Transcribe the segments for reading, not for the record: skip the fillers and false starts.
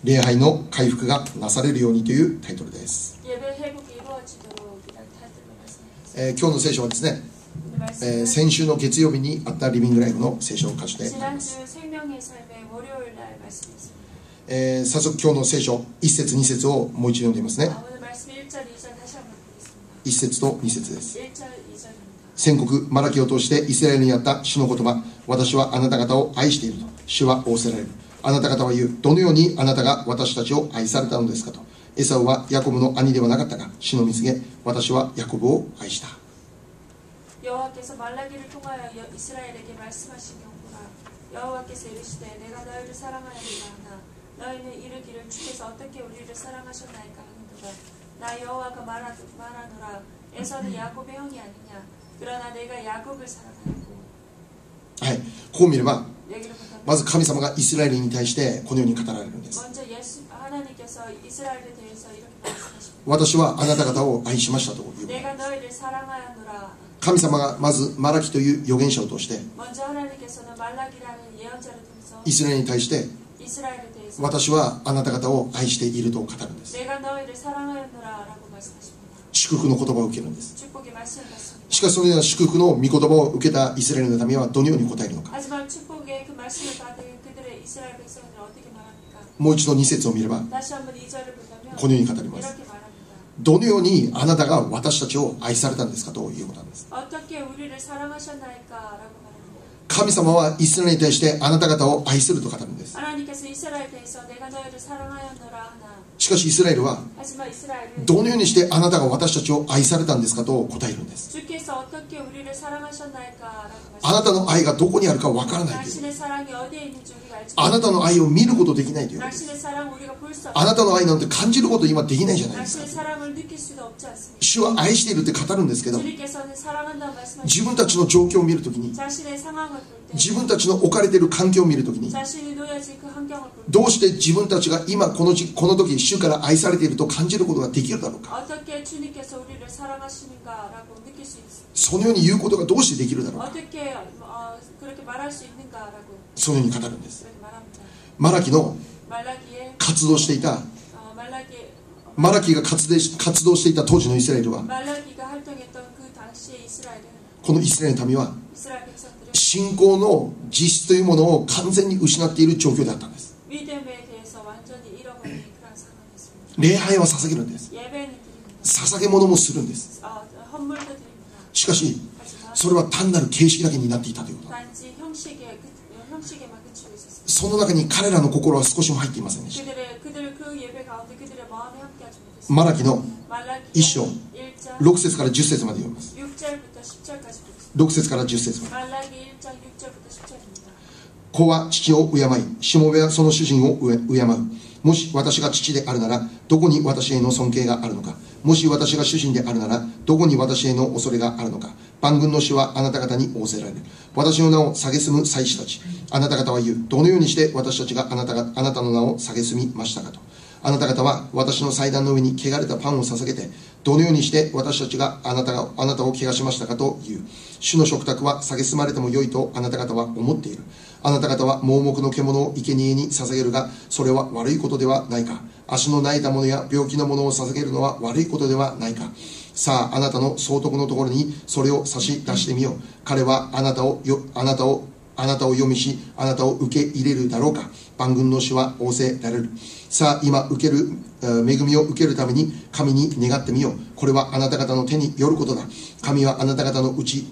礼拝の回復がなされるようにというタイトルです。今日の聖書はですね、先週の月曜日にあったリビングライフの聖書箇所であります。早速今日の聖書1節2節をもう一度読んでみますね。1節と2節です。宣告マラキを通してイスラエルにあった主の言葉、私はあなた方を愛していると主は仰せられる。あなた方は言う、どのようにあなたが私たちを愛されたのですかと。エサウはヤコブの兄ではなかったが、主の見告げ、私はヤコブを愛した。 여호와께서 말라기를 통하여 이스라엘에게 말씀하신 경고라. 여호와께서 이르시되 내가 너희를 사랑하였노라 하나 너희는 이르기를 주께서 어떻게 우리를 사랑하셨나이까 하는도다. 나 여호와가 말하노라. 에서는 야곱의 형이 아니냐. 그러나 내가 야곱을 사랑하였고. はい、こう見ればまず神様がイスラエルに対してこのように語られるんです。 하나님께서 이스라엘에 대해서 이렇게 말씀하십니다. 私はあなた方を愛しましたという。 내가 너희를 사랑하였노라. 神様がまずマラキという預言者を通してイスラエルに対して私はあなた方を愛していると語るんです。祝福の言葉を受けるんです。しかしそのような祝福の御言葉を受けたイスラエルの民はどのように答えるのか。もう一度2節を見ればこのように語ります。どのようにあなたが私たちを愛されたんですかということなんです。神様はイスラエルに対してあなた方を愛すると語るんです。しかしイスラエルはどのようにしてあなたが私たちを愛されたんですかと答えるんです。あなたの愛がどこにあるかわからないという、あなたの愛を見ることできないということです。あなたの愛なんて感じること今できないじゃないですか。主は愛しているって語るんですけど、自分たちの状況を見るときに、自分たちの置かれている環境を見るときに、どうして自分たちが今この時主から愛されていると感じることができるだろうか。そのように言うことがどうしてできるだろうか。そのように語るんです。マラキの活動していたマラキが活動していた当時のイスラエルは、このイスラエルの民は信仰の実質というものを完全に失っている状況であったんです。礼拝は捧げるんです。捧げ物もするんです。しかしそれは単なる形式だけになっていたということ。その中に彼らの心は少しも入っていませんでした。マラキの1章6節から10節まで読みます。6節から10節まで。子は父を敬い、しもべはその主人を敬う。もし私が父であるならどこに私への尊敬があるのか。もし私が主人であるならどこに私への恐れがあるのか。万軍の主はあなた方に仰せられる。私の名を蔑む祭司たち、あなた方は言う、どのようにして私たちがあなたの名を蔑みましたかと。あなた方は私の祭壇の上に汚れたパンを捧げて、どのようにして私たちがあなたを汚しましたかと言う。主の食卓は蔑まれてもよいとあなた方は思っている。あなた方は盲目の獣を生贄に捧げるが、それは悪いことではないか。足の泣いたものや病気のものを捧げるのは悪いことではないか。さあ、あなたの総督のところにそれを差し出してみよう。彼はあなたを読みし、あなたを受け入れるだろうか。万軍の主は仰せられる。さあ、今恵みを受けるために神に願ってみよう。これはあなた方の手によることだ。神はあなた方のうち、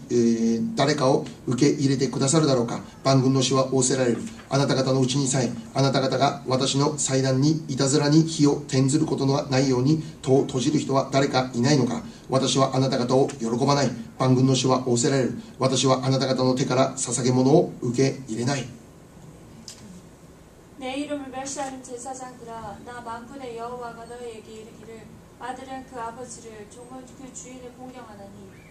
誰かを受け入れてくださるだろうか。万軍の主は仰せられる。あなた方のうちにさえあなた方が私の祭壇にいたずらに火を転ずることのないように戸を閉じる人は誰かいないのか。私はあなた方を喜ばない。万軍の主は仰せられる。私はあなた方の手から捧げ物を受け入れない。 내 이름을 멸시하는 제사장들아, 나 만군의 여호와가 너희에게 이르기를 아들은 그 아버지를 종은 그 주인을 공경하나니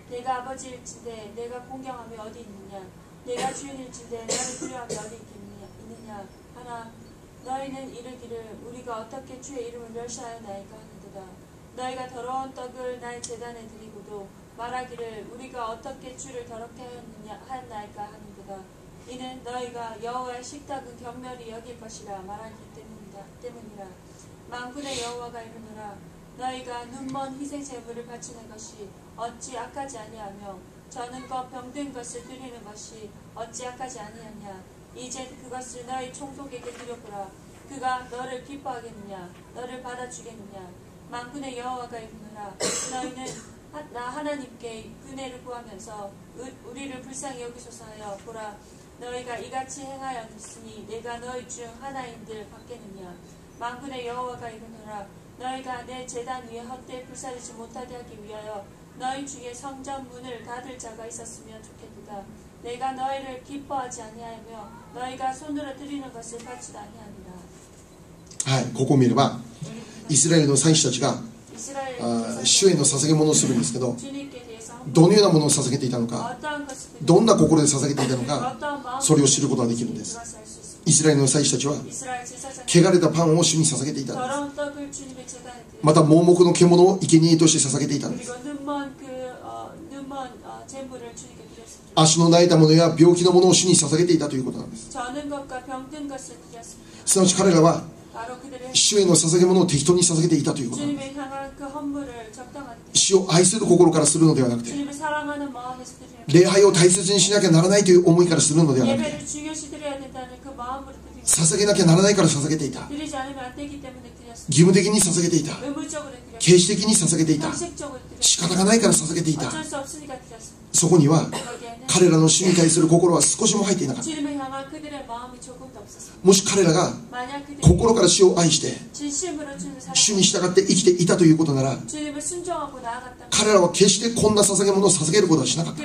내가 아버지일진데 내가 공경함이 어디 있느냐. 내가 주인일진데 나를 두려움이 어디 있느냐 하나 너희는 이르기를 우리가 어떻게 주의 이름을 멸시하였나이까 하는도다. 너희가 더러운 떡을 나의 제단에 드리고도 말하기를 우리가 어떻게 주를 더럽게 하였나이까 하는도다. 이는 너희가 여호와의 식탁은 경멸히 여길 것이라 말하기 때문이다. 때문이라. 만군의 여호와가 이르노라. 너희가 눈먼 희생 제물을 바치는 것이 어찌 악하지 아니하며 저는 것 병든 것을 드리는 것이 어찌 악하지 아니하냐. 이제 그것을 너희 총독에게 드려보라. 그가 너를 기뻐하겠느냐, 너를 받아주겠느냐. 만군의 여호와가 이르노라. 너희는 나 하나님께 은혜를 구하면서 우리를 불쌍히 여기소서 하여 보라. 너희가 이같이 행하였으니 내가 너희 중 하나인들 받겠느냐. 만군의 여호와가 이르노라. 너희가 내 제단 위에 헛되이 불사르지 못하게 하기 위하여 너희 중에 성전 문을 닫을 자가 있었으면 좋겠도다. 내가 너희를 기뻐하지 아니하며 너희가 손으로 드리는 것을 받지도 아니하니라. はい、ここを見ればイスラエルの祭司たちが主への捧げ物をするんですけど、どのようなものを捧げていたのか、どんな心で捧げていたのか、それを知ることができるんです。イスラエルの祭司たちは汚れたパンを主に捧げていたんです。また盲目の獣を生贄として捧げていたんです。足の泣いたものや病気のものを主に捧げていたということなんです。すなわち彼らは主への捧げ物を適当に捧げていたということなんです。主を愛する心からするのではなくて、礼拝を大切にしなきゃならないという思いからするのではなくて、捧げなきゃならないから捧げていた。義務的に捧げていた。形式的に捧げていた。仕方がないから捧げていた。そこには彼らの主に対する心は少しも入っていなかった。もし彼らが心から主を愛して主に従って生きていたということなら、彼らは決してこんな捧げ物を捧げることはしなかった。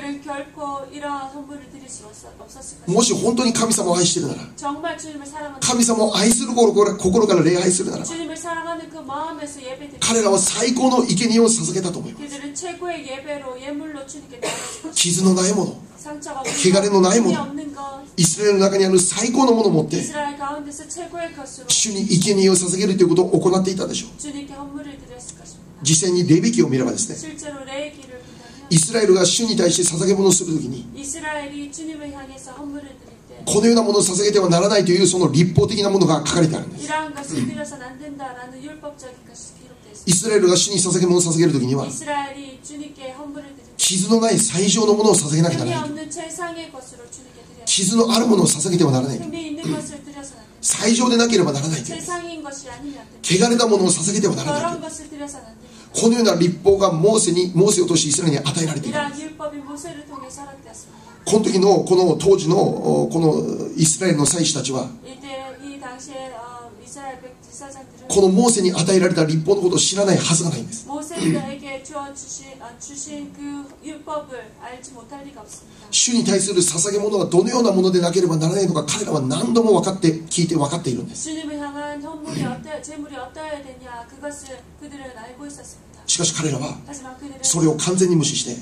もし本当に神様を愛しているなら、神様を愛する心から礼拝するならば、彼らは最高の生贄を捧げたと思います。傷のないもの、汚れのないもの、イスラエルの中にある最高のものを持って主に生贄を捧げるということを行っていたでしょう。実際にレビ記を見ればですね、イスラエルが主に対して捧げ物をするときに、このようなものを捧げてはならないというその立法的なものが書かれてあるんです。イスラエルが主に捧げ物を捧げるときには、傷のない最上のものを捧げなきゃならない。傷のあるものを捧げてはならない。最上でなければならない。汚れたものを捧げてはならない。このような立法がモーセを通してイスラエルに与えられている。この時のこの当時のこのイスラエルの祭司たちは、このモーセに与えられた立法のことを知らないはずがないんです。主に対する捧げ物はどのようなものでなければならないのか、彼らは何度も聞いて分かっているんです。しかし彼らはそれを完全に無視して、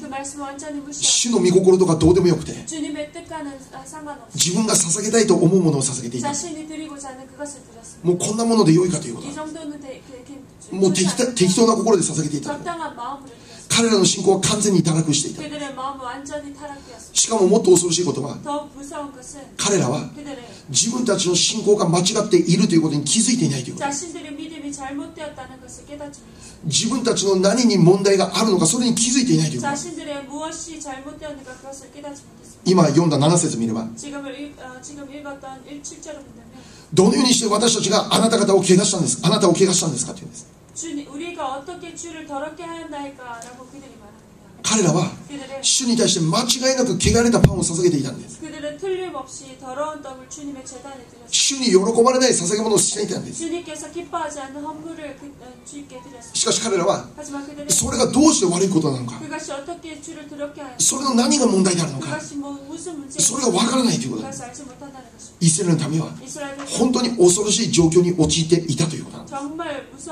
主の御心とかどうでもよくて、自分が捧げたいと思うものを捧げていた。もうこんなもので良いかということ、もう適当な心で捧げていた。彼らの信仰は完全に堕落していた。しかももっと恐ろしいことは、彼らは自分たちの信仰が間違っているということに気づいていないということ。自分たちの何に問題があるのか、それに気づいていないということ。今読んだ7節見れば、どのようにして私たちがあなた方を汚したんです、あなたを汚したんですかというんです。彼らは主に対して間違いなく汚れたパンを捧げていたんです。主に喜ばれない捧げ物をしていたんです。しかし彼らはそれがどうして悪いことなのか、それの何が問題であるのか、それが分からないということです。イスラエルの民は本当に恐ろしい状況に陥っていたということなんです。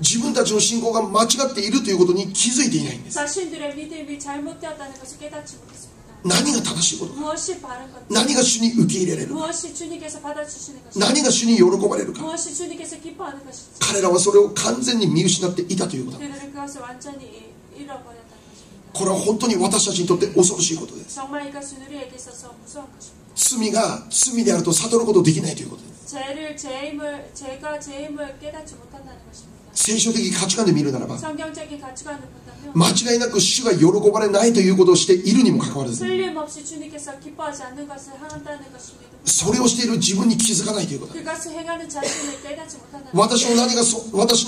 自分たちの信仰が間違っているということに気づいていないんです。何が正しいことか、何が主に受け入れられるか、何が主に喜ばれるか、彼らはそれを完全に見失っていたということなんです。これは本当に私たちにとって恐ろしいことです。罪が罪であると悟ることができないということです。 제가 제 힘을 깨닫지 못한다는 것입니다. 聖書的価値観で見るならば 성경적인 가치관을 본다면 間違いなく主が喜ばれないということをしているにもかかわらず 틀림없이 주님께서 기뻐하지 않는 것을 한다는 것입니다. それをしている自分に気づかないということ 그것을 행하는 자신을 깨닫지 못한다는 私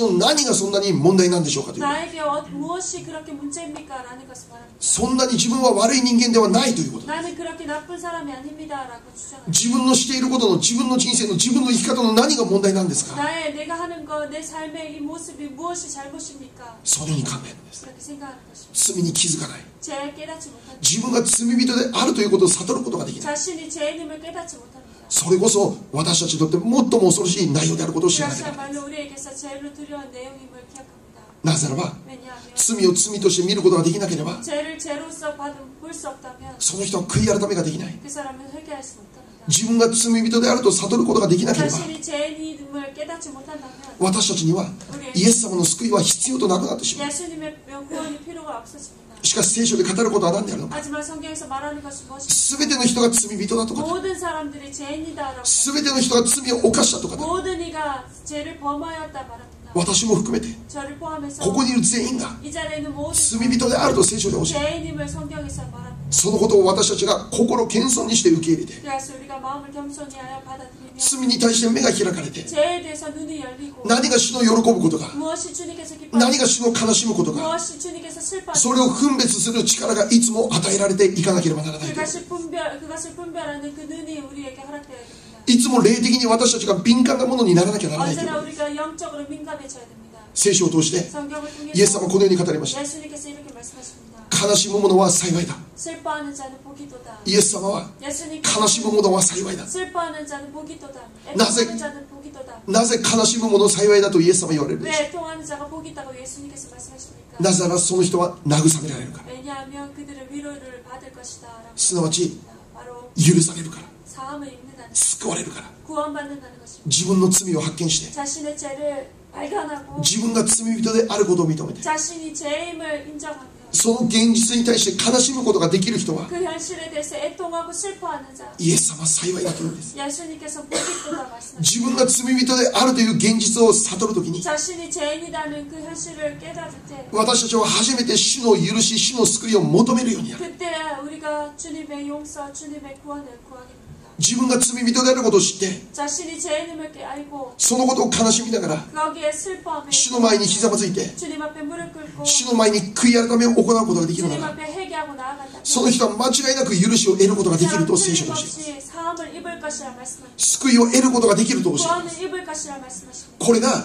の何がそんなに問題なんでしょうかという 나에게 무엇이 그렇게 문제입니까? 라는 것을 말합니다. そんなに自分は悪い人間ではないということ 나는 그렇게 나쁜 사람이 아닙니다. 라고 주장합니다. 自分のしていることの自分の人生の自分の生き方の何が問題なんですか 내가 하는 거, 내 삶의 이 모습이 무엇이 잘못입니까? そのように考えるんです 그렇게 생각하는 것입니다. 罪に気づかない 제 깨닫지 못한다. 自分が罪人であるということを悟ることができない 자신이 죄인임을 깨닫지 못합니다. それこそ私たちにとって最も恐ろしい内容であることを知らなければ 그것이야말로 우리에게서 제일로 두려운 내용임을 기억합니다. なぜならば 왜냐하면 罪を罪として見ることができなければ 죄를 죄로서 볼 수 없다면 その人は悔い改めができない 그 사람은 회개할 수 없답니다. 自分が罪人であると悟ることができなければ 자신이 죄인임을 깨닫지 못한다면 私たちにはイエス様の救いは必要となくなってしまう 예수님의 구원이 필요가 없어집니다. しかし聖書で語ることは何であるのか 하지만 성경에서 말하는 것이 무엇입니까? 全ての人が罪人だとか 모든 사람들이 죄인이다라고 全ての人が罪を犯したとか 모든 이가 죄를 범하였다 말합니다. 私も含めて 저를 포함해서 ここにいる全員が 이 자리에 있는 모든 罪人であると聖書で教え 죄인임을 성경에서 말합니다. そのことを私たちが心謙遜にして受け入れて 그래서 우리가 마음을 겸손히 하여 받아들이며 罪に対して目が開かれて 죄에 대해서 눈이 열리고 何が主の喜ぶことか 무엇이 주님께서 何 기뻐하시고 が主の悲しむことか 무엇이 주님께서 そ 슬퍼하시고 れを分別する力がいつも与えられていかなければならない 그것을 분별하는 그 눈이 우리에게 허락되어야 됩니다. いつも霊的に私たちが敏感なものにならなきゃならないという 언제나 우리가 영적으로 민감해져야 됩니다. 聖書を通して 성경을 イエス様 통해서 はこのように語りました 예수님께서 이렇게 말씀하십니다. 悲しむ者は幸いだ 슬퍼하는 자는 복이도다. イエス様は 예수님께서 悲しむ者は幸いだ 슬퍼하는 자는 복이도다. 나세- 애통하는 자는 복이도다. なぜ悲しむ者幸いだとイエス様は言われるので 왜 しょ 애통하는 자가 복이 있다고 예수님께서 말씀하십니까? うなぜならその人は慰められるから 왜냐하면 그들은 위로를 받을 것이다. 라고 すなわち 바로 許されるから 사함을 입는다는 救われるから 구원받는다는 것입니다. 自分の罪を発見して 자신의 죄를 발견하고 自分が罪人であることを認めて 자신이 죄임을 인정하며 その現実に対して悲しむことができる人は 그 현실에 대해서 애통하고 슬퍼하는 자 イエス様は幸いだというんです 예수님께서 복이도다 말씀하십니다. 自分が罪人であるという現実を悟るときに 자신이 죄인이라는 그 현실을 깨달을 때 私たちは初めて主の許し主の救いを求めるようになる 그때 우리가 주님의 용서, 주님의 구원을 구하게 됩니다. 自分が罪人であることを知って 자신이 죄인임을 알고 そのことを悲しみながら 거기에 슬퍼하며 主の前にひざまずいて 주님 앞에 무릎 꿇고 主の前に悔い改めを行うことができるな 주님 ら 앞에 회개하고 나아간다. その人は間違いなく許しを得ることができると聖書で教えます 틀림없이 사함을 입을 것이라 말씀하십니다. 救いを得ることができると教えます 구원을 입을 것이라 말씀하십니다. これが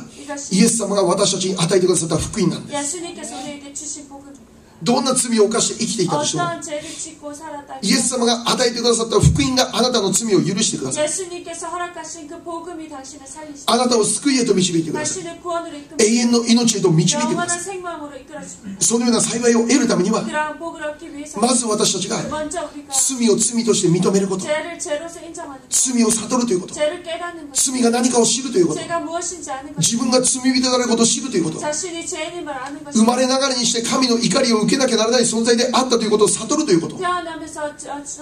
イエス様が私たちに与えてくださった福音なんです 예수님께서 우리에게 주신 복음입니다. どんな罪を犯して生きていたとしても 어떠한 죄를 짓고 살았다. イエス様が与えてくださった福音があなたの罪を許してください 예수님께서 허락하신 그 복음이 당신을 살리시고 あなたを救いへと導いてください 당신을 구원으로 永 이끌고 遠の命へと導いてくだ 영원한 さい 생명으로 이끌어줍니다. そのような幸いを得るためには 그러한 복을 얻기 위해서 まず私たちが 먼저 우리가 罪を罪として認めること 죄를 죄로서 인정하는 것, 罪を悟るということ 죄를 깨닫는 것, 罪が何かを知るということ 죄가 무엇인지 아는 것, 自分が罪人であることを知るということ 자신이 죄인임을 아는 것, 生まれながらにして神の怒りを受けなきゃならない存在であったということを悟るということ 태어나면서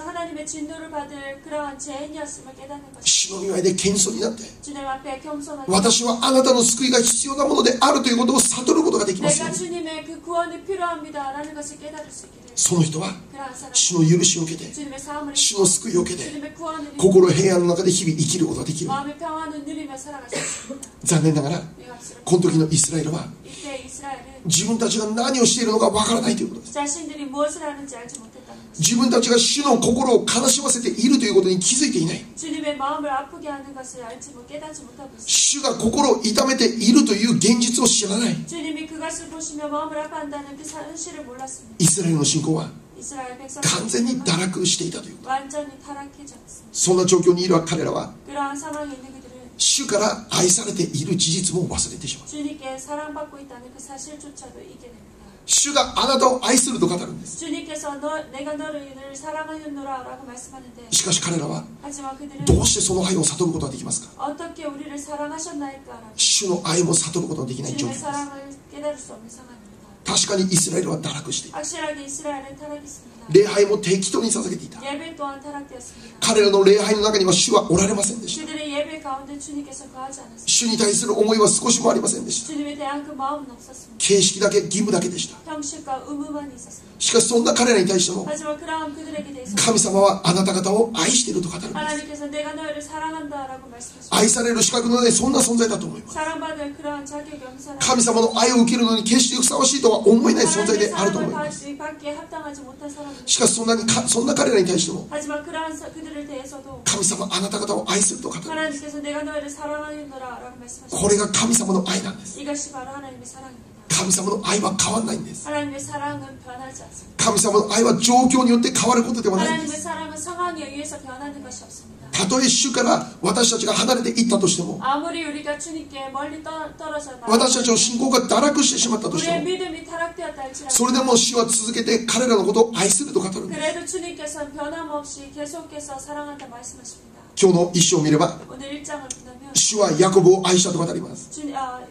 하나님의 진노를 받을 그러한 죄인이었음을 깨닫는 것, 主の御前で謙遜になって 주님 앞에 겸손하게 私はあなたの救いが必要なものであるということを悟ることができますよ 내가 주님의 그 구원이 필요합니다라는 것을 깨달을 수 있기를 その人は 그러한 사람 主の許しを受けて 주님의 사함을 主の救いを受けて 주님의 구원을 입고 心平安の中で日々生きることができる 마음의 평안을 누리며 살아갈 수 있습니다. 残念ながら 미갑스럽게 この時のイスラエルは 이때 이스라엘은 自分たちが何をしているのかわからないということです 자신들이 무엇을 하는지 알지 못했다는 것. 自分たちが主の心を悲しませているということに気づいていない 주님의 마음을 아프게 하는 것을 알지 못 깨닫지 못하고 있습니다. 主が心を痛めているという現実を知らない 주님이 그것을 보시며 마음을 아파한다는 그 현실을 몰랐습니다. イスラエルの信仰は 이스라엘 完全に 백성들은 堕落していたということ 완전히 타락해졌습니다. そんな状況にいる彼らは 그러한 상황에 있는 그들은 主から愛されている事実も忘れてしまう 주님께 사랑받고 있다는 그 사실조차도 잊게 됩니다. 主があなたを愛すると語るんです 주님께서 내가 너를 사랑하였노라 라고 말씀하는데 しかし彼らは 하지만 그들은 どうしてその愛を悟ることができますか 어떻게 우리를 사랑하셨나이까라고 主の愛も悟ることができない状況 주님의 です 사랑을 깨달을 수 없는 상황입니다. 確かにイスラエルは堕落している 확실하게 이스라엘은 타락했습니다. 礼拝も適当に捧げていた。 예배 또한 타락되었습니다. 彼らの礼拝の中には主はおられませんでした。 그들의 예배 가운데 주님께서 거하지 않았습니다. 主に対する思いは少しもありませんでした。 주님에 대한 그 마음은 없었습니다. 形式だけ、義務だけでした。 형식과 의무만 있었습니다. しかしそんな彼らに対しても、 하지만 그러한 그들에게 대해서 神様はあなた方を愛していると語るんです。 하나님께서 내가 너희를 사랑한다라고 말씀하십니다. 愛される資格のないそんな存在だと思います。 사랑받을 그러한 자격이 없는 사람. 神様の愛を受けるのに決してふさわしいとは思えない存在 하나님의 であると思います。 사랑을 받기에 합당하지 못한 사람입니다. しかしそんな彼らに対しても、 하지만 그러한 그들을 대해서도 神様あなた方を愛すると語る。 하나님께서 내가 너희를 사랑하노라라고 말씀하십니다. これが神様の愛なんです。 이것이 바로 하나님의 사랑입니다. 神様の愛は変わらないんです。 하나님의 사랑은 변하지 않습니다. 神様の愛は状況によって変わることではないんで 하나님의 す。 사랑은 상황에 의해서 변하는 것이 없습니다. たとえ主から私たちが離れていったとしても、 아무리 우리가 주님께 멀리 떨어져 私たちの信仰が堕落してしまったとして 우리의 も、 믿음이 타락되었다 할지라도 それでも主は続けて彼らのことを愛すると語るんです。 그래도 주님께서는 변함없이 계속해서 사랑한다 말씀하십니다. 今日の一章を見れば、 오늘 1장을 보면 主はヤコブを愛したと語ります。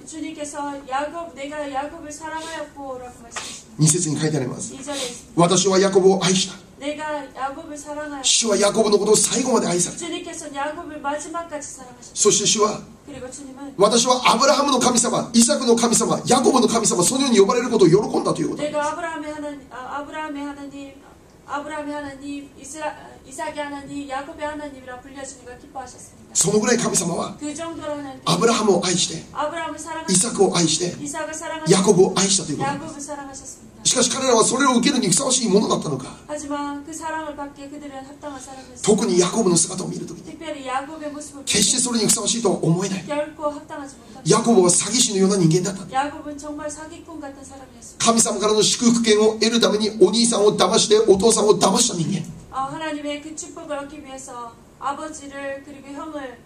주님께서 내가 야곱을 사랑하였고라고 말씀하십니다. 2節に書いてあります。 2절에 있습니다. 私はヤコブを愛した。 내가 야곱을 사랑하였고 主はヤコブのことを最後まで愛された。 주님께서는 야곱을 마지막까지 사랑하셨습니다. そして主は、 그리고 주님은 私はアブラハムの神様、イサクの神様、ヤコブの神様、そのように呼ばれることを喜んだということ。 내가 아브라함의 하나님, 이삭의 하나님, 야곱의 하나님이라 불려주니까 기뻐하셨습니다. そのぐらい神様は 그 정도로 하나님 アブラハムを愛して、 아브라함을 イ 사랑하셨습니다. サクを愛して、 이삭을 ヤ 사랑하셨습니다. コブを愛したということです。 야곱을 사랑하셨습니다. しかし彼らはそれを受けるにふさわしいものだったのか。 하지만 그 사랑을 받기에 그들은 합당한 사람이었습니다. 特にヤコブの姿を見るときに、 특별히 야곱의 모습을 決してそれにふさわしいとは思えない。 결코 합당하지 못합니다. ヤコブは詐欺師のような人間だった。 야곱은 정말 사기꾼 같은 사람이었습니다. 神様からの祝福権を得るためにお兄さんを騙してお父さんを騙した人間。 하나님의 그 축복을 얻기 위해서 아버지를 그리고 형을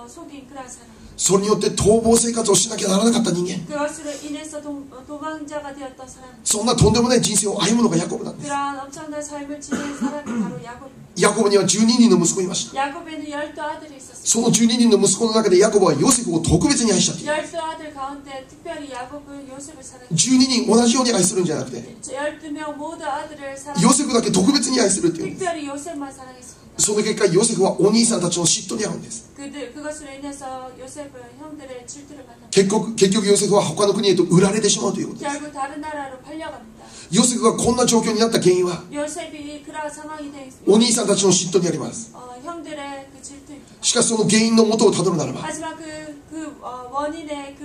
속인 그런 사람. それによって逃亡生活をしなきゃならなかった人間。 그것으로 인해서 도망자가 되었던 사람. そんなとんでもない人生を歩むのがヤコブなんです。 그러한 엄청난 삶을 지내는 사람이 바로 야곱입니다. ヤコブには12人の息子がいました。 야곱에는 12아들이 있었습니다. その12人の息子の中でヤコブはヨセフを特別に愛したという。 12아들 가운데 특별히 야곱은 요셉을 사랑했습니다. 12人同じように愛するんじゃなくて、 12명 모두 아들을 ヨ 사랑했습니다. セフだけ特別に愛するという。 특별히 요셉만 사랑했습니다. その結果ヨセフはお兄さんたちの嫉妬に遭うんです。 그것으로 인해서 요셉은 형들의 질투를 받는 結局ヨセフは他の国へと売られてしまうということです。 결국 다른 나라로 팔려갑니다. ヨセフがこんな状況になった原因は 요셉이 그러한 상황이 된 お兄さんたちの嫉妬にあります。 형들의 그 질투입니다. しかしその原因の元をたどるならば、 하지만 원인의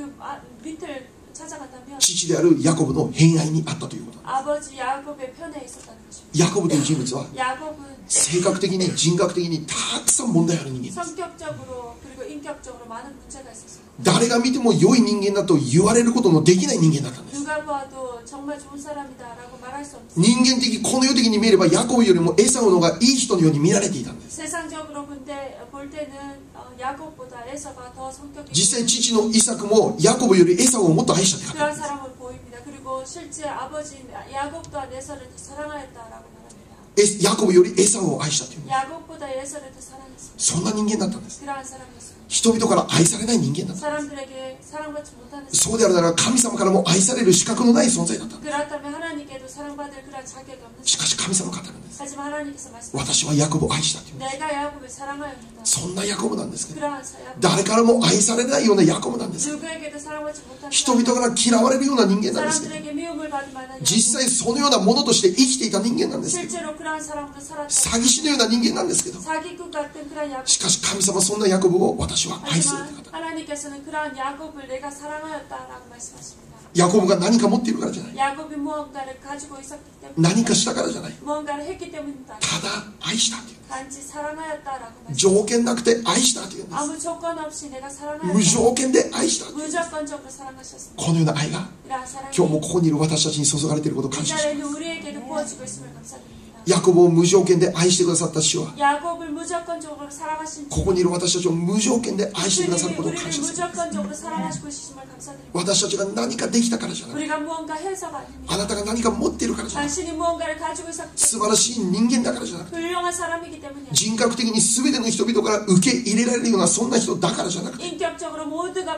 밑을 찾아간다면 父であるヤコブの偏愛にあったということ。 아버지 야곱의 편에 있었다는 것입니다. ヤコブという人物は 야곱은 性格的に人格的にたくさん問題ある人間です。 성격적으로 그리고 인격적으로 많은 문제가 있었습니다. 誰が見ても良い人間だと言われることのできない人間だったんです。 누가 봐도 정말 좋은 사람이다라고 말할 수 없습니다. 人間的この世的に見ればヤコブよりもエサウの方がいい人のように見られていたんです。 세상적으로 볼 때는 야곱보다 에서가 더 성격이 実際父のイサクもヤコブよりエサウをもっと愛したって書いてある 그런 사람을 보입니다. 그리고 실제 아버지 야곱 또한 에서를 더 사랑하였다라고 말합니다. ヤコブよりエサウを愛したという。 야곱보다 에서를 더 사랑했습니다. そんな人間だったんです。 그러한 사람이었습니다. 人々から愛されない人間だった。 사람들에게 사랑받지 못하는 そうであるなら神様からも愛される資格のない存在だった。 그렇다면 하나님께도 사랑받을 그런 자격이 없는 しかし神様が語るんです。 하지만 하나님께서 말씀하십니다. 私はヤコブを愛したという。 내가 야곱을 사랑하였다. そんなヤコブなんですけど、 그러한 야곱 誰からも愛されないようなヤコブなんです。 누구에게도 사랑받지 못하는 人々から嫌われるような人間なんですけど、 사람들에게 미움을 받을 만한 実際そのようなものとして生きていた人間なんですけど、 실제로 그러한 사람도 살았다. 詐欺師のような人間なんですけど、 사기꾼 같은 그러한 야곱. しかし神様はそんなヤコブを私は愛するって 하지만 方。 하나님께서는 그러한 야곱을 내가 사랑하였다라고 말씀하십니다. ヤコブが何か持っているからじゃない。 야곱이 무언가를 가지고 있었기 때문에 何かしたからじゃない。 무언가를 했기 때문이다. ただ愛したという。 단지 사랑하였다라고 말씀. 条件なくて愛したというんです。 아무 조건 없이 내가 無 사랑하였다. 条件で愛した。 무조건적으로 사랑하셨습니다. このような愛が 이러한 사랑이 今日もここにいる私たちに注がれていることを 이 感謝し 자리에 ます。 있는 우리에게도 부어지고 있음을 감사드립니다. ヤコブを無条件で愛してくださった主は、 야곱을 무조건적으로 사랑하신 ここにいる私たちを無条件で愛してくださる 주님이 ことを 우리를 感謝する。 무조건적으로 사랑하시고 계심을 감사드립니다. 私たちが何かできたからじゃない。 우리가 무언가 해서가 아닙니다. あなたが何か持っているからじゃない。 당신이 무언가를 가지고 있었기 素晴らしい人間だからじゃなくて、 훌륭한 사람이기 때문이야. 人格的に全ての人々から受け入れられるようなそんな人だからじゃなくて、 인격적으로 모두가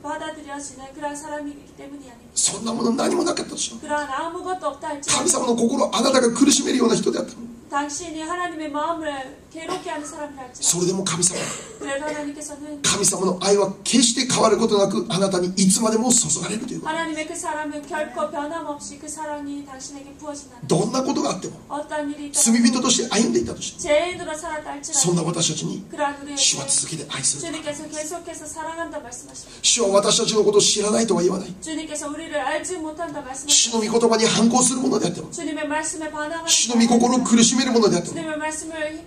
받아들여지는 그러한 사람이기 때문이 아닙니다. そんなもの何もなかったでしょう。 그러한 아무것도 없다 神 할지라도 様の心をあなたが苦しめるようなな人であったの。 당신이 하나님의 마음을 괴롭게 하는 사람이랄지 それでも神様、 그래도 하나님께서는 神様の愛は決して変わることなくあなたにいつまでも注がれるということ。 하나님의 그 사랑은 결코 변함없이 그 사랑이 당신에게 부어진다는 どんなことがあっても 어떤 일이 罪 있더라도 人として歩んでいたとして、 죄인으로 살았다 そんな 할지라도 私たちに 그러한 우리에게 主は続けて愛する。 주님께서 계속해서 사랑한다 말씀하십니다. 主は私たちのことを知らないとは言わない。 주님께서 우리를 알지 못한다 主の 말씀하십니다. 御言葉に反抗するものであっても、 주님의 말씀에 반항하는 主の御心を苦しめるものであっても、 주님의 말씀을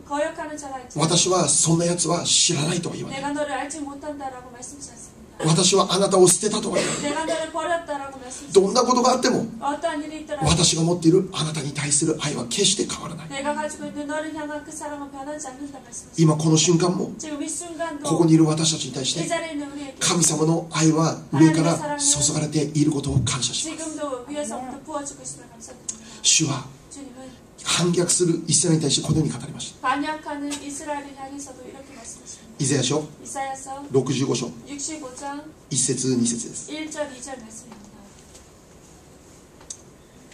거역하는 자라 할지 私はそんなやつは知らないとは言わない。 내가 너를 알지 못한다라고 말씀하지 않습니다. 私はあなたを捨てたとは言わない。 내가 너를 버렸다라고 말씀하지 どんなことがあっても 어떠한 일이 있더라도 私が持っているあなたに対する愛は決して変わらない。 내가 가지고 있는 너를 향한 그 사랑은 변하지 않는다 말씀하십니다. 今この瞬間も 지금 이 순간도 ここにいる私たちに対し 이 て 자리에 있는 우리에게 神様の愛は上から注がれていることを感謝します。 지금도 위에서부터 부어주고 있음을 감사드립니다. 主は 주님은 反逆するイスラエルに対してこのように語りました。 반역하는 이스라엘을 향해서도 이렇게 말씀하십니다. イザヤ書 이사야서 65章 65장 1節2節です。 1절 2절 말씀입니다.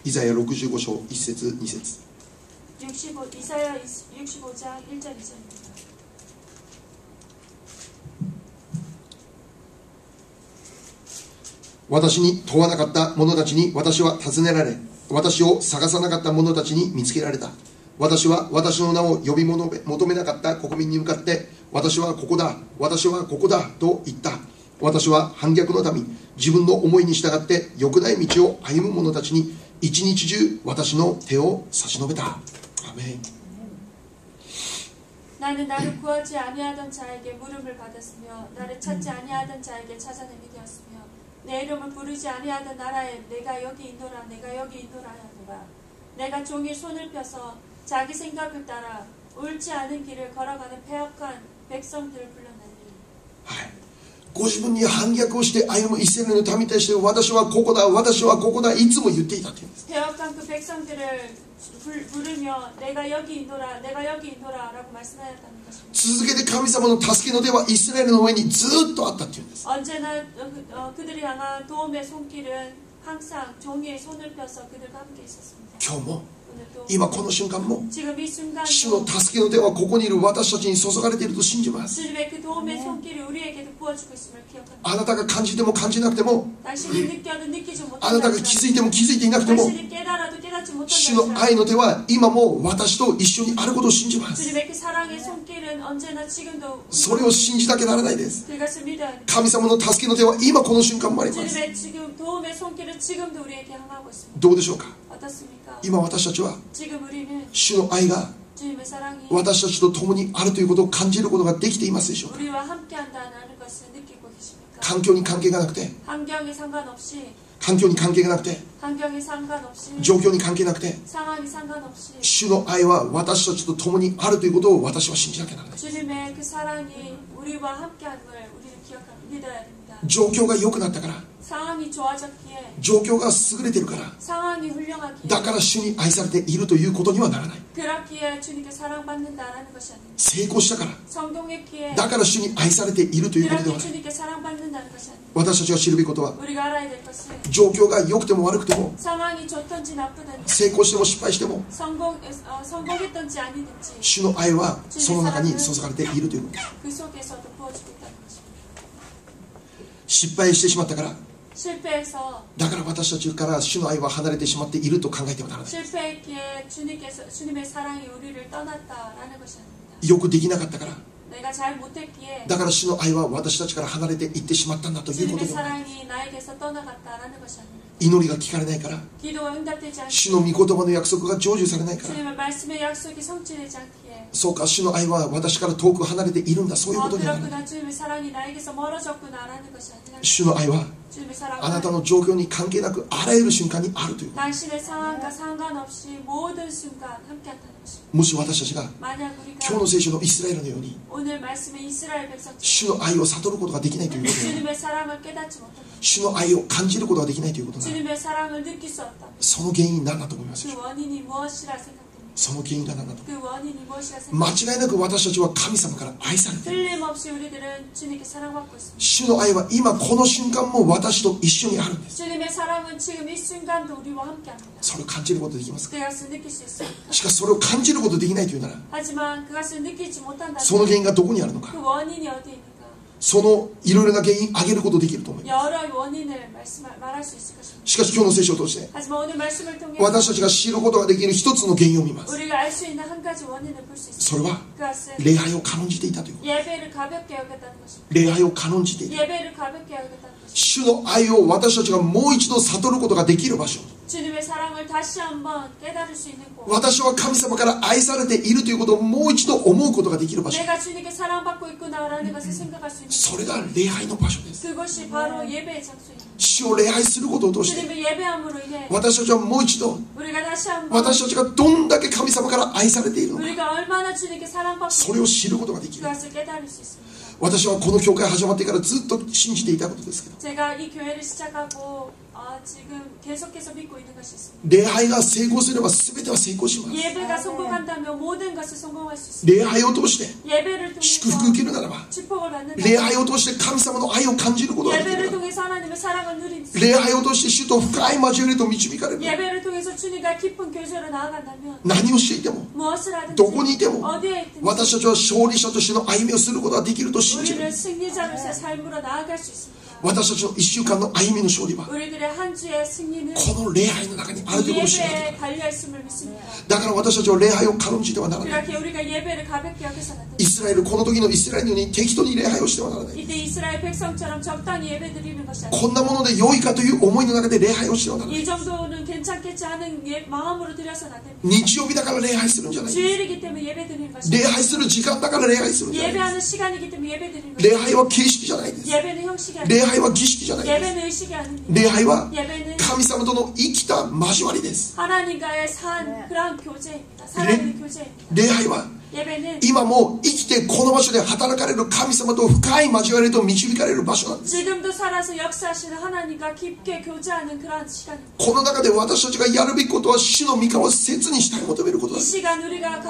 イザヤ65章1節2節。 이사야 65장 1절 2절입니다. 私に問わなかった者たちに私は尋ねられ、私を探さなかった者たちに見つけられた。私は私の名を呼び求めなかった国民に向かって、私はここだ、私はここだと言った。私は反逆の民、自分の思いに従って良くない道を歩む者たちに一日中私の手を差し伸べた。アメン。 나는 나를 구하지 아니하던 자에게 물음을 받았으며 나를 찾지 아니하던 자에게 찾아냄이 되었으며 내 이름을 부르지 아니하던 나라에 내가 여기 있노라 내가 여기 있노라 하노라. 내가 종일 손을 펴서 자기 생각을 따라 옳지 않은 길을 걸어가는 패역한 백성들을 불러내니. ご自分に反逆をして歩むイスラエルの民に対して私はここだ、私はここだ、いつも言っていたというんです。 패역한 그 백성들을 부르며 내가 여기 있노라 내가 여기 있노라라고 말씀하였다는 것입니다. 続けて神様の助けの手はイスラエルの上にずっとあったというんです。 언제나 그들이 향한 도움의 손길은 항상 종이에 손을 펴서 그들과 함께 있었습니다. 今日も 오늘도 今この瞬間も 지금 이 순간도 主の助けの手はここにいる私たちに注がれていると信じます。 주님의 그 도움의 손길이 우리에게도 부어주고 있음을 기억합니다. あなたが感じても感じなくても、 당신이 느껴도 느끼지 あなた 못한다 が気づいても気づいていなくても、 당신이 깨달아도 깨닫지 主 못한다 の愛の手は今も私と一緒にあることを信じます。 주님의 그 사랑의 손길은 언제나 지금도 それを信じなきゃならないです。 그것을 믿어야 합니다. 神様の助けの手は今この瞬間もあります。 주님의 지금 도움의 손길은 지금도 우리에게 향하고 있습니다. どうでしょうか。 어떻습니까? 今私たちは 지금 우리는 主の愛が 주님의 사랑이 私たちと共にあるということを感じることができていますでしょうか。 우리와 함께한다는 것을 느끼고 계십니까? 環境に関係がなくて、 환경에 상관없이 環境に関係がなくて、 환경에 상관없이 状況に関係なくて、 상황이 상관없이 主の愛は私たちと共にあるということを私は信じなきゃならない。 주님의 그 사랑이 우리와 함께함을 우리는 믿어야 됩니다. 状況が良くなったから、 상황이 좋아졌기에 状況が優れてるから、 상황이 훌륭하기에 だから主に愛されているということにはならない。 그렇기에 주님께 사랑받는다라는 것이 아닙니다. 成功したから、 성공했기에 だから主に愛されているということで 그렇게 はない。 주님께 사랑받는다는 것이 아닙니다. 私たちが知るべきことは、 우리가 알아야 될 것은 状況が良くても悪くても、 상황이 좋든지 나쁘든지 成功しても失敗しても、 성공했든지 아니든지 主の愛はその中に注がれているということです。 그 속에서도 부어주고 있다는 것입니다. 失敗してしまったから、 실패해서 だから私たちから主の愛は離れてしまっていると考えてはならない。 실패했기에 주님의 사랑이 우리를 떠났다라는 것이 아닙니다. よくできなかったから、 내가 잘 못했기에 だから主の愛は私たちから離れていってしまったんだということ 주님의 ではない。 사랑이 나에게서 떠나갔다라는 것이 아닙니다. 祈りが聞かれないから、 기도가 응답되지 主 않기에 の御言葉の約束が成就されないから、 주님의 말씀의 약속이 성취되지 않기에 そうか、主の愛は私から遠く離れているんだ、そういうことではない。 그렇구나 주님의 사랑이 나에게서 멀어졌구나라는 것이 아니라 主の愛は 주님의 あなた 사랑은 の状況に関係なくあらゆる瞬間にあるということ。 당신의 상황과 상관없이 모든 순간 함께한다는 것입니다. もし私たちが 만약 今日の 우리가 聖書のイスラエルのように 오늘 말씀의 이스라엘 백성처럼 主の愛を悟ることができないということで、 주님의 사랑을 깨닫지 못한다. 主の愛を感じることができないということなら、 주님의 사랑을 느낄 수 없다. その原因何だと思います 그 でしょうか。 원인이 무엇이라 생각됩니까? その原因が何だと。 그 원인이 무엇이라 間 생각합니까? 違いなく私たちは神様から愛されている。 틀림없이 우리들은 주님께 사랑받고 있습니다. 主の愛は今この瞬間も私と一緒にあるんです。 주님의 사랑은 지금 이 순간도 우리와 함께합니다. それを感じることできますか。 그것을 느낄 수 있습니다. しかしそれを感じることできないというなら、 하지만 그것을 느끼지 못한다면 その原因がどこにあるのか、 그 원인이 어디에 있는가? そのいろいろな原因挙げることできると思います。 여러 원인을 말할 수 있을 것입니다. しかし今日の聖書を通して 하지만 오늘 말씀을 통해 私たちが知ることができる一つの原因を見ます。 우리가 알 수 있는 한 가지 원인을 볼 수 そ 있습니다. れは 그것은 礼拝を軽んじていたということ。 예배를 가볍게 여겼다는 것입니다. 礼拝を軽んじていた。 예배를 가볍게 여겼다는 것입니다. 主の愛を私たちがもう一度悟ることができる場所。 주님의 사랑을 다시 한번 깨달을 수 있는 곳. 私は神様から愛されているということをもう一度思うことができる場所。 내가 주님께 사랑받고 있구나라는 것을 생각할 수 있는 それが礼拝の場所です。 그것이 바로 예배의 장소입니다. 主を礼拝することを通して 주님을 예배함으로 인해 私たちはもう一度 우리가 다시 한번 私たちがどんだけ神様から愛されているのか 우리가 얼마나 주님께 사랑받고 それを知ることができる。 그것을 깨달을 수 있습니다. 私はこの教会始まってからずっと信じていたことですけど、 제가 이 교회를 시작하고 지금 계속해서 믿고 있는 것이 있습니다. 礼拝が成功すれば全ては成功します。 예배가 성공한다면 모든 것을 성공할 수 있습니다. 礼拝を通して 예배를 祝 통해서 福受けるならば、 축복을 받는다. 礼拝を通して神様の愛を感じることができる 예배를 ならば、 통해서 하나님의 사랑을 누리는 礼拝を通して主と深い交わりと導かれる。 예배를 통해서 주님과 깊은 교제로 나아간다면 何をしていても 무엇을 하든지 どこにいても 어디에 있든지 私たちは勝利者としての歩みをすることができると信じる。 우리는 승리자로서의 삶으로 나아갈 수 있습니다. 私たちの1週間の歩みの勝利は 우리들의 한 주의 승리는 この礼拝の中にあるということを知らない。 예배에 달려있음을 믿습니다. だから私たちは礼拝を軽んじてはならない。 그렇게 우리가 예배를 가볍게 여겨서는 안 イ 됩니다. スラエル、この時のイスラエルのように適当に礼拝をしてはならない。 이때 이스라엘 백성처럼 적당히 예배 드리는 것이 こ 아닙니다. んなもので良いかという思いの中で礼拝をしてはならない。 이 정도는 괜찮겠지 하는 마음으로 드려서는 안 됩니다. 日曜日だから礼拝するんじゃない。 주일이기 때문에 예배 드리는 것이 礼拝する時間だから礼拝するんじゃない。 예배하는 시간이기 때문에 예배 드리는 것이 礼拝は形式じゃないです。 예배는 형식이 礼 아닙니다. 拝は儀式じゃないです。 예배는 의식이 아닙니다. 礼拝は 예배는 神様との生きた交わりです。 하나님과의 그런 교제입니다. 살아있는 교제입니다. 礼拝は 예배는 今も生きてこの場所で働かれる神様と深い交わりと導かれる場所なんです。 지금도 살아서 역사하시는 하나님과 깊게 교제하는 그러한 시간입니다. この中で私たちがやるべきことは主の御顔を切にしたい求めることだ 이 。 시간 우리가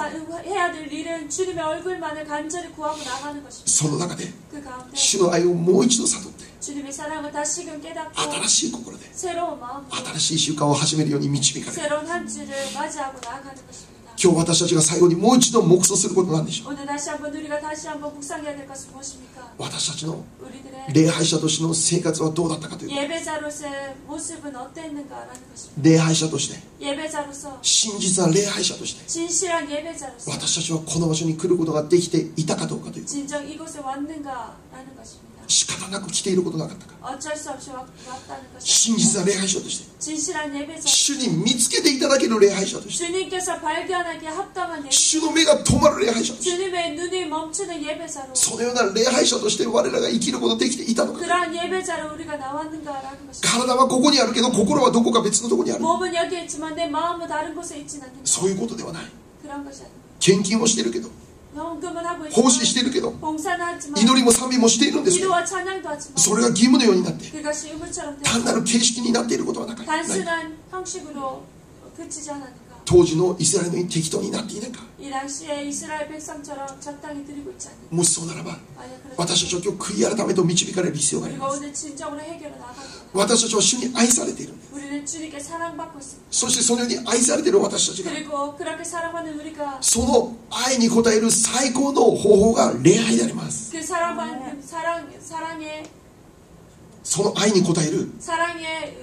해야 될 일은 주님의 얼굴만을 간절히 구하고 나가는 것입니다. その中で 그 가운데 主の愛をもう一度悟って 주님의 사랑을 다시금 깨닫고 新しい心で 새로운 마음으로 新しい習慣を始めるように導かれる。 새로운 한 주를 맞이하고 나아가는 것입니다. 今日私たちが最後にもう一度黙想することなんでしょう。 오늘 다시 한번 우리가 다시 한번 묵상해야 될 것은 무엇입니까? 私たちの 우리들의 礼拝者としての生活はどうだったかという。 예배자로서의 모습은 어땠는가라는 것입니다. 礼拝者として 예배자로서 真実な礼拝者として 진실한 예배자로서 私たちはこの場所に来ることができていたかどうかという。 진정 이곳에 왔는가라는 것입니다. 仕方なく来ていることなかったか。 어쩔 수 없이 왔다는 것입니다. 真実な礼拝者として 진실한 예배자 主に見つけていただける礼拝者として 주님께서 발견하기에 합당한 예배 主の目が止まる礼拝者として 주님의 눈이 멈추는 예배자로 そのような礼拝者として我らが生きることができていたのか。 그러한 예배자로 우리가 나왔는가라는 것입니다. 体はここにあるけど心はどこか別のところにある。 몸은 여기에 있지만 내 마음은 다른 곳에 있지는 않는다. そういうことではない。 그런 것이 아닙니다. 献金をしているけど 헌금을 하고 奉仕し 있지만 ているけど 봉사는 하지만 祈りも賛美もしているんですけど 기도와 찬양도 하지만 それが義務のようになって 그것이 의무처럼 単なる形式になっていることはない。 단순한 형식으로 그치지 않았는가. 当時のイスラエルのように適当になっていないか。 이 당시에 이스라엘 백성처럼 적당히 드리고 있지 않는가. もしそうならば 만약 그렇다면 私たちは今日悔い改めと導かれる必要があり 우리가 ます。 오늘 진정으로 해결을 나가야 됩니다. 私たちは主に愛されているんです。 우리는 주님께 사랑받고 있습니다. そしてそのように愛されている私たちが 그리고 그렇게 사랑하는 우리가 その愛に応える最高の方法が礼拝であります。 그 사랑받는 사랑에 その愛に応える 사랑에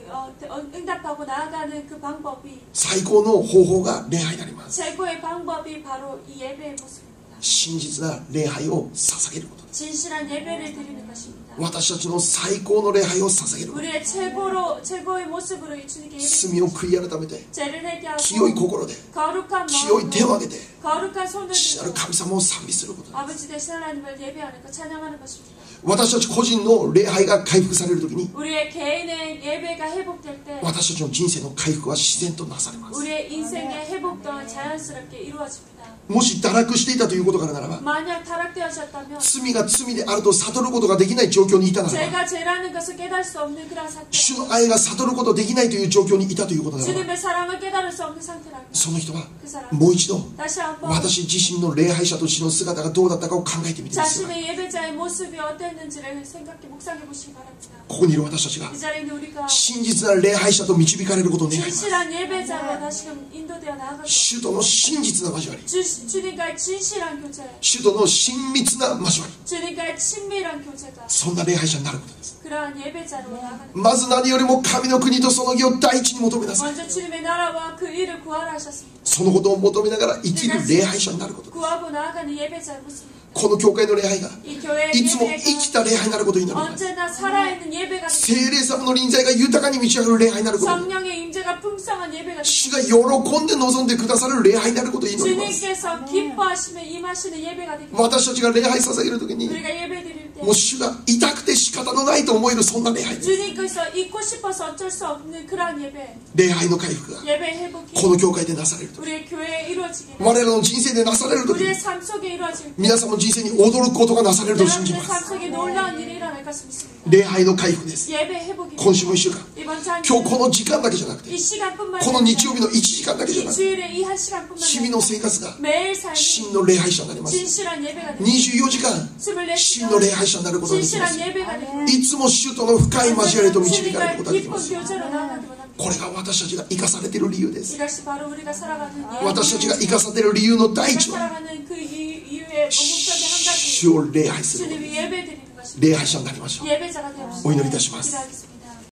응답하고 나아가는 그 방법이 最高の方法が礼拝であります。 최고의 방법이 바로 이 예배의 모습입니다. 真実な礼拝を捧げることです。 진실한 예배를 드리는 것입니다. 私たちの最高の礼拝を捧げること。 우리의 최고의 모습으로 이 주님께 罪を 예배드리는 悔い改めて 죄를 清い 회개하고 心で 거룩한 清い手を 마음으로 挙げて 거룩한 손을 父なる 들고 神様を賛美することです。 아버지 되신 하나님을 예배하는 것 찬양하는 것입니다. 私たち個人の礼拝が回復されるときに 우리의 개인의 예배가 회복될 때 私たちの人生の回復は自然となされます。 우리의 인생의 회복도 자연스럽게 이루어집니다. もし堕落していたということからならば、 만약 타락되었다면 罪が罪であると悟ることができない状況にいたならば、 죄가 죄라는 것을 깨달을 수 없는 그런 상태, 主の愛が悟ることできないという状況にいたということならば、 주님의 사랑을 깨달을 수 없는 상태라면 その人は 그 사람 もう一度 다시 한번 私自身の礼拝者としての姿がどうだったかを考えてみてください。 자신의 예배자의 모습이 어땠는지를 생각해 묵상해 보시기 바랍니다. ここにいる私たちが 이 자리에 있는 우리가 真実な礼拝者と導かれることを願います。 진실한 예배자로 다시금 인도되어 나아가고 主との真実な交わり、 주님과의 진실한 교제, 主との親密な交わり、 주님과의 친밀한 교제가 そんな礼拝者になることです。 그러한 예배자로 나아가는 まず何よりも神の国とその義を第一に求めなさい。 먼저 주님의 나라와 그 일을 구하라 하셨습니다. そのことを求めながら生きる礼拝者になること。 구하고 나아가는 예배자의 모습입니다. この教会の礼拝が 이 교회의 いつも生き 예배가 た礼拝になることになる。 언제나 살아있는 예배가 聖霊様の臨在が豊かに満ち溢れる礼拝になること。 성령의 임재가 풍성한 예배가 主が喜んで望んでくださる礼拝になることを祈ります。 주님께서 기뻐하시며 임하시는 예배가 되길 私たちが礼拝捧げるときに、 우리가 예배 드릴 때 もう主が痛くて仕方のないと思えるそんな礼拝です。 주님께서 잊고 싶어서 어쩔 수 없는 그러한 예배, 礼拝の回復が 예배 회복이 この教会でなされるとき、 우리의 교회에 이루어지기를, 我らの人生でなされるとき、 우리의 삶 속에 이루어질 때 皆様の人生に驚くことがなされると信じ 여러분의 ま 삶 す。 속에 놀라운 일이 일어날 것을 믿습니다. 礼拝の回復です。 예배 회복이 今週も1週間、 이번 주 한 今日 주 この時間だけじゃなくて、 이 시간뿐만 この日曜日の1時間だけじゃ 이 なくて、 주일에 이 한 시간뿐만 日々の生 아니라 活が 매일 삶이 真の礼拝者になります。 진실한 예배가 되고 24時間 24真の礼拝者になることができま 진실한 す。 예배가 되고 いつも主との深い交わりと導かれることができま 깊은 す。 교제로 나아가기 원합니다. これが私たちが生かされている理由です。 이것이 바로 우리가 살아가는 예배, 私たちが生かされている理由の第 우리가 一は、 살아가는 그 이유의 목적이 한 가지, 主を礼拝すること。 주님이 예배 드리는 것입니다. 礼拝者になりましょう。 예배자가 되옵시다. お祈りいたします。 기도하겠습니다.